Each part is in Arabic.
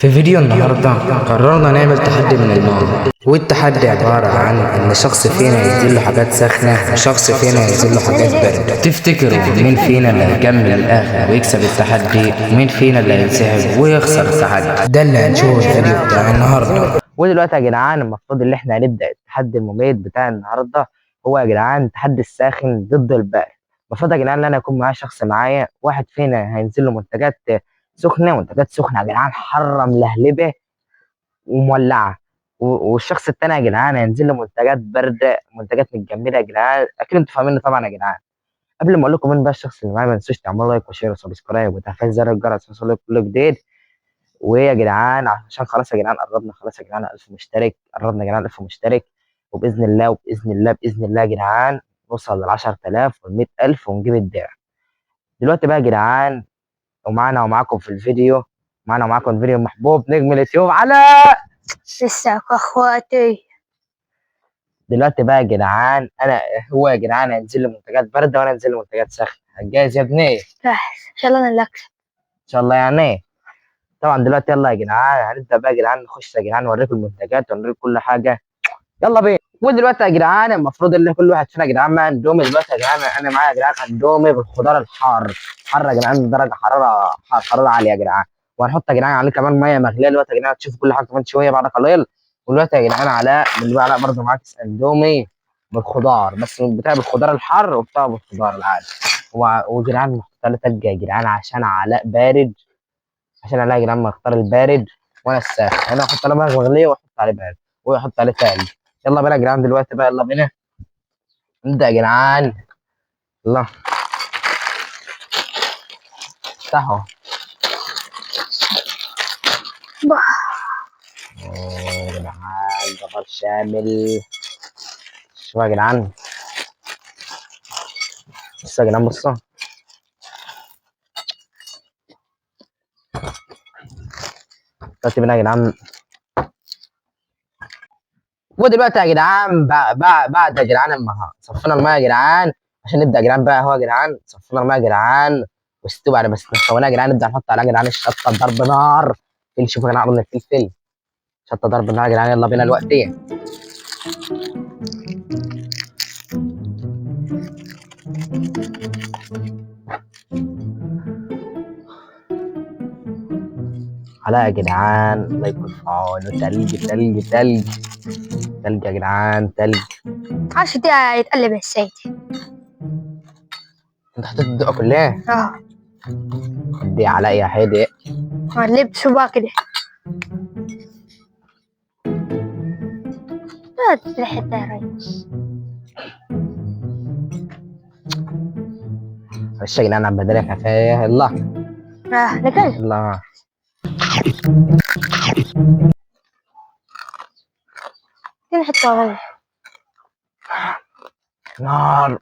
في فيديو النهاردة قررنا نعمل تحدي من النار، والتحدي عبارة عن إن شخص فينا ينزل له حاجات سخنة وشخص فينا ينزل له حاجات باردة. تفتكروا مين فينا اللي هيكمل الآخر ويكسب التحدي ومين فينا اللي هينسحب ويخسر التحدي؟ ده اللي هنشوفه في الفيديو بتاع النهاردة. ودلوقتي يا جدعان المفروض ان احنا هنبدأ التحدي المميت بتاع النهارده. هو يا جدعان التحدي الساخن ضد البارد. المفروض يا جدعان ان انا يكون معايا شخص معايا، واحد فينا هينزل له منتجات سخنه، منتجات سخنه يا جدعان حاره ملهلبه ومولعه، والشخص التاني يا جدعان هينزل له منتجات بارده، منتجات متجمده يا جدعان. اكيد انتوا فاهميني طبعا يا جدعان. قبل ما اقول لكم مين بقى الشخص اللي معايا، ما تنسوش تعملوا لايك وشير وسبسكرايب وتفعيل زر الجرس عشان يوصلكم كل جديد. ويا جدعان عشان خلاص يا جدعان قربنا، خلاص يا جدعان 1000 مشترك، قربنا يا جدعان 1000 مشترك، وباذن الله وباذن الله باذن الله يا جدعان نوصل لل 10000 وال 100000 ونجيب الدرع. دلوقتي بقى يا جدعان، ومعانا ومعاكم في الفيديو، معانا ومعاكم الفيديو المحبوب نجم اليوتيوب على ازيك اخواتي. دلوقتي بقى يا جدعان انا، هو يا جدعان هينزل لي منتجات بارده وانا هنزل لي منتجات ساخنه. جاهز يا ابني؟ ان جاهز ان شاء الله انا اللي اكسب. شاء الله يعني. طبعا دلوقتي يلا يا جدعان هنبدا بقى يا جدعان، نخش يا جدعان نوريكم المنتجات ونوريكم كل حاجه. يلا بينا. ودلوقتي يا جدعان المفروض ان كل واحد فينا يا جدعان معاه اندومي. دلوقتي يا جدعان انا معايا يا جدعان اندومي بالخضار الحار، حر يا جدعان درجه حراره عاليه يا جدعان. وهنحط يا جدعان عليه كمان ميه مغليه دلوقتي يا جدعان، تشوفوا كل حاجه كمان شويه بعد قليل. ودلوقتي يا جدعان علاء برضه معاه كيس اندومي بالخضار، بس بتاع بالخضار الحر وبتاع بالخضار العادي. وجدعان محطوط عليه تلج يا جدعان عشان علاء بارد، عشان علاء يا جدعان مختار البارد وانا الساخن. انا احط عليه ميه مغليه واحط عليه بارد ويحط عليه تلج. يلا بينا يا جدعان دلوقتي بقى، يلا بينا نبدأ يا جدعان. يلا افتحوا. يا جدعان جبر شامل. شوفوا يا جدعان، بصوا يا جدعان بصوا. دلوقتي بينا يا جدعان، ودلوقتي يا جدعان بعد يا جدعان اما صفينا الميه يا جدعان عشان نبدأ يا جدعان بقى. هو يا جدعان صفينا الميه يا جدعان واستوى بعد ما سويناها يا جدعان، نبدأ نحط عليها يا جدعان الشطة ضرب نار. شوفوا يا جدعان قرن الفلفل، شطة ضرب نار يا جدعان. يلا بينا دلوقتي. على يا جدعان الله يكون في عونه. تلج تلج تلج تلج يا جدعان تلج. عارف دي هيتقلب السيد. انت حطيت الدقة كلها؟ اه دي عليا يا حيدي. قلبته بقى كده. ريحتها يا ريس. معلش يا جدعان عم بدري خفايا. يلا ده كده يلا. دي ريحتها غير. نار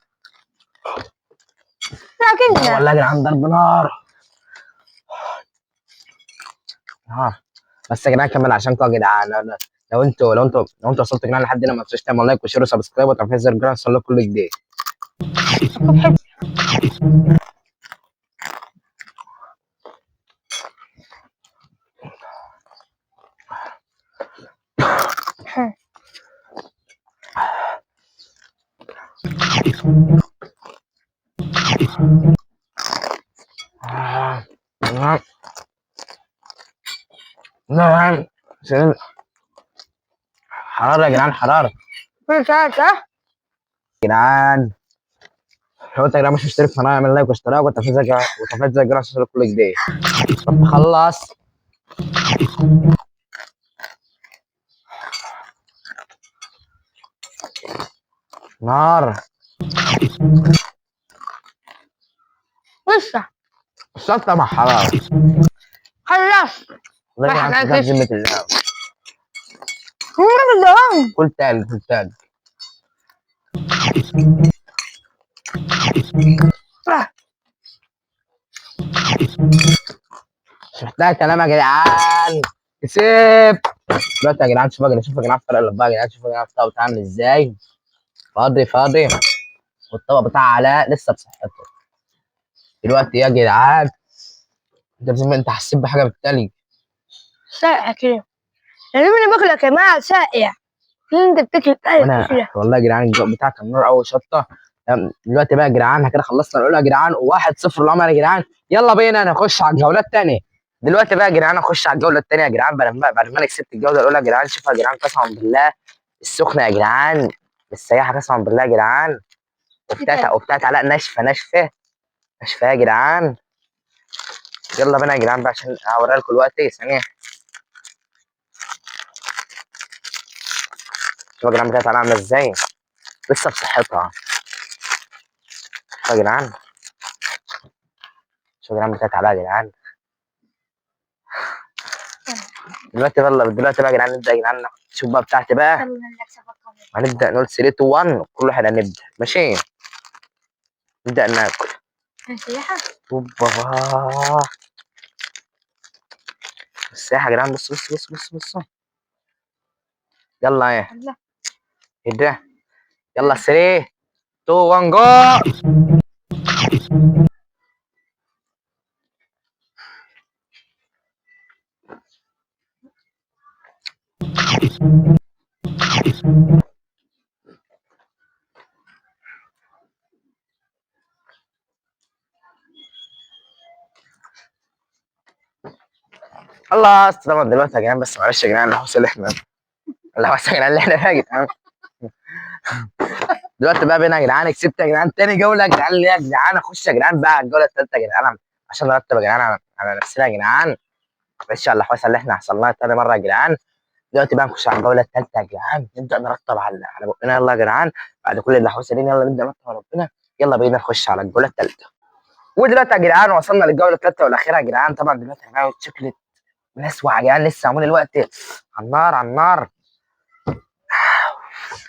لكن والله يا جدعان ضرب نار نار. بس يا جدعان كمل عشانكم يا جدعان. لو انتوا وصلتوا يا جدعان لحد هنا، ما تنسوش تعملوا لايك وشير وسبسكرايب وتفعيل زر الجرس عشان كل جديد. نعم نعم. حرارة يا جدعان حرارة مش عارف. اه يا جدعان. لو انت يا جدعان مش مشترك في القناة اعمل لايك واشتراك وتفعيل زر الجرس عشان كل جديد. طب خلص. نار. لسه الشطة مع حرارة. خلصت. والله يا راح جدعان عليك. في ذمة الله. بالله كل تلج كل تلج. مش محتاج كلام يا جدعان. كسبت. دلوقتي يا جدعان شوفوا يا جدعان، شوفوا يا جدعان فرق الأطباق يا جدعان، شوفوا يا جدعان الطبق بتاعه عامل ازاي. فاضي فاضي. والطبق بتاع علاء لسه بصحته. دلوقتي يا جدعان انت حسيت بحاجة بالتلج؟ ساقع كده. لازم انا باكل يا جماعه ساقع. اللي انت بتاكل وانا والله يا جدعان الجو بتاع كان نار اول شطه. دلوقتي بقى يا جدعان احنا كده خلصنا الاولى يا جدعان، وواحد صفر العمر يا جدعان. يلا بينا نخش على الجوله الثانيه. دلوقتي بقى يا جدعان اخش على الجوله الثانيه يا جدعان، بعد ما انا كسبت الجوله الاولى يا جدعان. شوفوا يا جدعان قسما بالله السخنه يا جدعان، السياحه قسما بالله يا جدعان، وبتاعت علاء ناشفه ناشفه ناشفه يا جدعان. يلا بينا يا جدعان بقى عشان هوريها لكم دلوقتي ثانيه. شوفوا يا جدعان بتاعت علاء عامله ازاي، لسه بصحتها. شوفوا يا جدعان، شوفوا يا جدعان بتاعت علاء يا جدعان. دلوقتي بقى يا جدعان نبدا يا جدعان. شوف بقى بتاعتي بقى، هنبدا نقول 3 2 1 كل واحد هنبدا ماشي. نبدا ناكل. سياحه. اوبا السياحه يا جدعان. بص بص بص بص بص. يلا ايه ده، يلا 3 2 1 جو. خلاص طبعا دلوقتي يا جدعان، بس معلش يا جدعان الهوس اللي احنا الهوس يا جدعان اللي احنا فيها يا جدعان. دلوقتي بقى بينا يا جدعان كسبت يا جدعان تاني جوله يا جدعان. ليه يا جدعان اخش يا جدعان بقى على الجوله الثالثه يا جدعان، عشان نرتب يا جدعان على نفسنا يا جدعان. معلش على الحوسه اللي احنا حصلناها تاني مره يا جدعان. دلوقتي بقى نخش على الجوله الثالثه يا جدعان، نبدا نرتب على بقنا. يلا يا جدعان بعد كل الحوسه دي يلا نبدا نرتب على بقنا. يلا بينا نخش على الجوله الثالثه. ودلوقتي يا جدعان وصلنا للجوله الثالثه والاخيره يا جدعان. طبعا دلوقتي هنعمل شكل نسوع يا جدعان، لسه عاملين الوقت على النار على النار.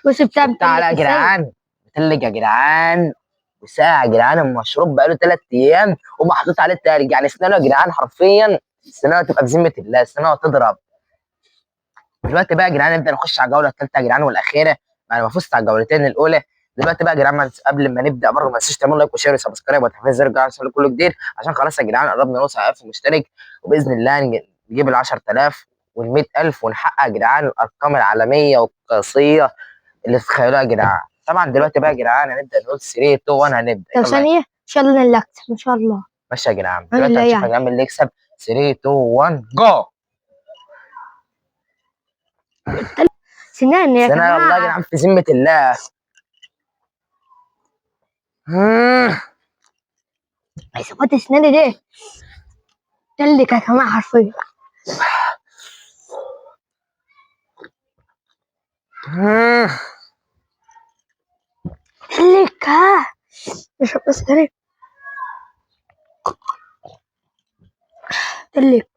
بص تعالى يا جدعان بتلج يا جدعان، وساعة يا جدعان. المشروب بقاله 3 ايام ومحطوط عليه التلج، يعني اسنانه يا جدعان حرفيا اسنانه تبقى بذمه الله، اسنانه تضرب. دلوقتي بقى يا جدعان نبدا نخش على الجوله الثالثه يا جدعان والاخيره بعد ما فزت على الجولتين الاولى. دلوقتي بقى يا جدعان قبل ما نبدا برضه ما تنسوش تعملوا لايك وشير وسبسكرايب وتحفيز زر الجرس عشان كله جديد، عشان خلاص يا جدعان قربنا نوصل 1000 مشترك، وباذن الله نجيب ال 10000 وال 100000 ونحقق يا جدعان الارقام العالميه والقياسيه اللي تتخيلوها يا جدعان. طبعا دلوقتي بقى يا جدعان هنبدا نقول 3 2 1 هنبدا. طب ثانيه ان شاء الله اللي اكسب ان شاء الله. ماشي يا جدعان أنا دلوقتي اللي هنشوف يا يعني. جدعان مين اللي يكسب. 3 2 1 جو. سنان يا سنة والله يا جماعه. جدعان في ذمة الله. حسابات اسناني دي تلك يا جماعه حرفيا. تلك اشرب بس تلك تلك.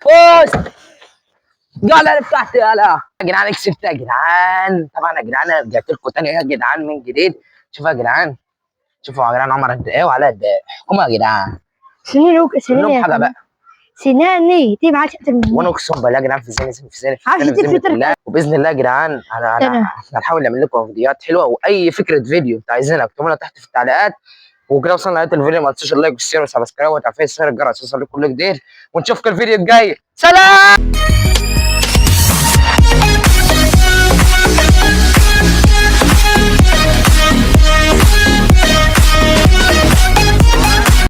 فوز يلا انا بتاعتي يلا يا جدعان كسبت يا جدعان. طبعا يا جدعان انا رجعت لكم تاني يا جدعان من جديد. شوفوا يا جدعان، شوفوا يا جدعان عمر قد ايه وعلاء قد ايه. احكموا يا جدعان سنين سنين كلهم يا حاجه بقى. جماعه. سناني دي معاك اكتر مني. وانا اقسم بالله يا جدعان في زي عارف بذمة تفرق الله. وباذن الله يا جدعان انا هنحاول نعمل لكم فيديوهات حلوه، واي فكره فيديو انتوا عايزينها اكتبوا لنا تحت في التعليقات. وكده وصلنا لنهايه الفيديو. ما تنسوش اللايك والشير والسبسكرايب وتفعيل زر الجرس عشان يوصل لكم كل جديد، ونشوفكم الفيديو الجاي. سلام.